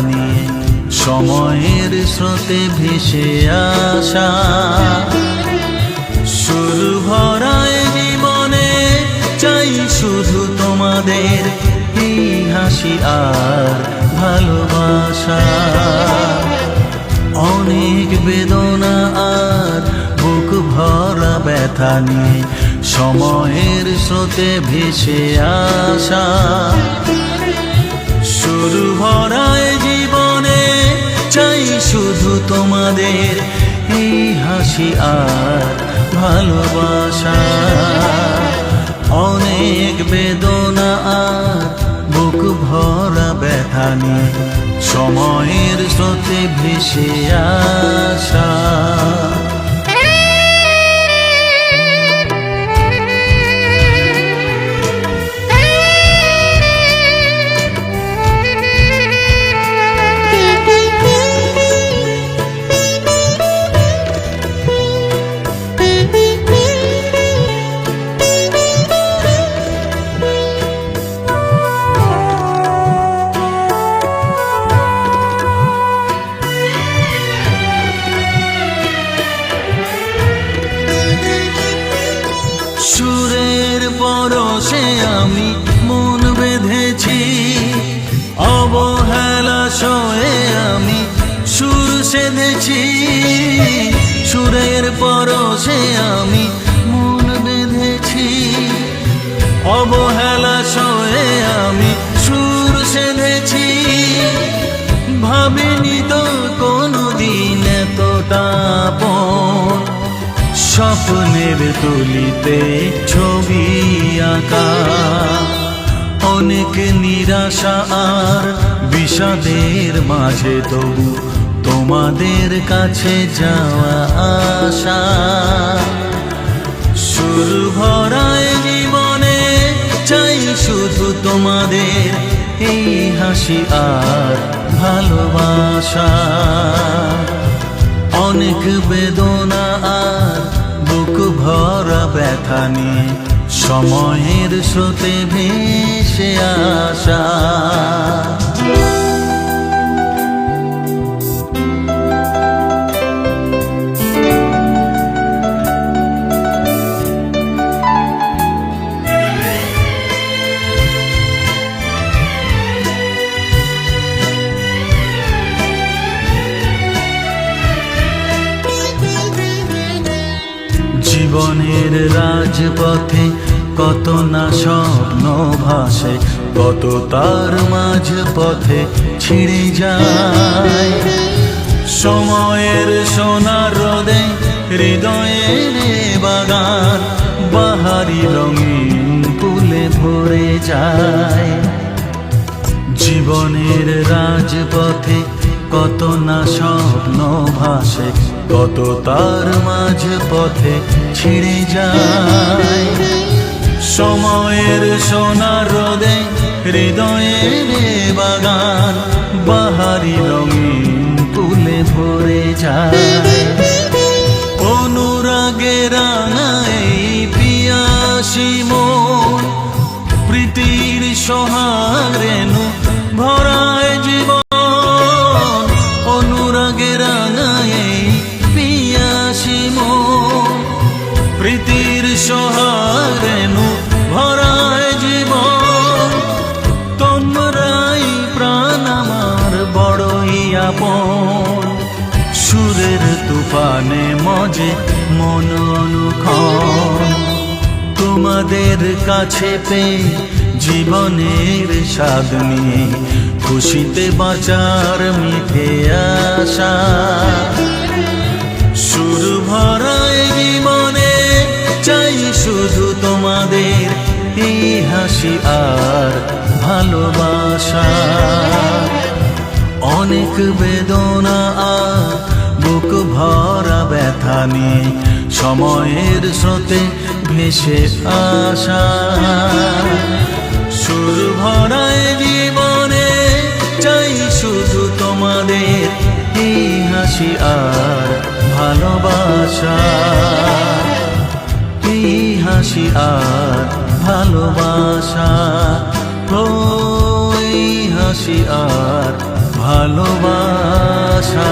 নিয়ে সময়ের স্রোতে ভেসে আসা। সুর ভরায় জীবনে চাই শুধু তোমাদের এই হাসি আর ভালোবাসা। অনেক বেদনা আর বুক ভরা ব্যথা নিয়ে সময়ের স্রোতে ভেসে আসা। সুর ভরায় জীবনে চাই শুধু তোমাদের এই হাসি আর ভালোবাসা। অনেক বেদনা আর বুক ভরা ব্যথা নিয়ে সময়ের স্রোতে ভেসে আসা। সুরের পরশে আমি মন বেঁধেছি, অবহেলা সয়ে আমি সুর সেধেছি। সুরের পরশে আমি মন বেঁধেছি, অবহেলা সয়ে আমি সুর সেধেছি। ভাবিনি তো কোনোদিন এতটা আপন, স্বপ্নের তুলিতে ছবি আঁকা। অনেক নিরাশা আর বিষাদের মাঝে তবু তোমাদের কাছে যাওয়া আশা। সুর ভরায় জীবনে চাই শুধু তোমাদের এই হাসি আর ভালোবাসা। অনেক বেদনা আর বুক ভরা ব্যথা নিয়ে সময়ের স্রোতে ভেসে আসা। জীবনের রাজপথে কত না স্বপ্ন ভাসে, কত তার মাঝ পথে ছিঁড়ে যায়। সময়ের সোনার রোদে হৃদয়ের বাগান বাহারি রঙিন ফুলে ভরে যায়। জীবনের রাজপথে কত না স্বপ্ন ভাসে, কত তার মাঝ পথে ছিঁড়ে যায়। সময়ের সোনার রোদে হৃদয়ের বাগান বাহারি রঙিন ফুলে ভরে যায়। অনুরাগে রাঙাই পিয়াসী মন, প্রীতির সোহাগ রেণু ভরায় জীবন। অনুরাগে রাঙাই পিয়াসী মন, প্রীতির সোহাগ রেণু ভরায় জীবন। তোমরাই প্রাণ আমার বড়ই আপন, সুরের তুফানে মজে মন অনুক্ষণ। তোমাদের কাছে পেয়ে জীবনের স্বাদ নিয়ে খুশিতে বাঁচার মিঠে আশা। সুর ভরায় জীবনে চাই শুধু তোমাদের এই হাসি আর ভালোবাসা। অনেক বেদনা আর বুক ভরা ব্যথা নিয়ে সময়ের স্রোতে ভেসে আসা। সুর ভরায় জীবনে চাই শুধু তোমাদের এই হাসি আর ভালোবাসা। এই হাসি আর ভালোবাসা, ও এই হাসি আর ভালোবাসা।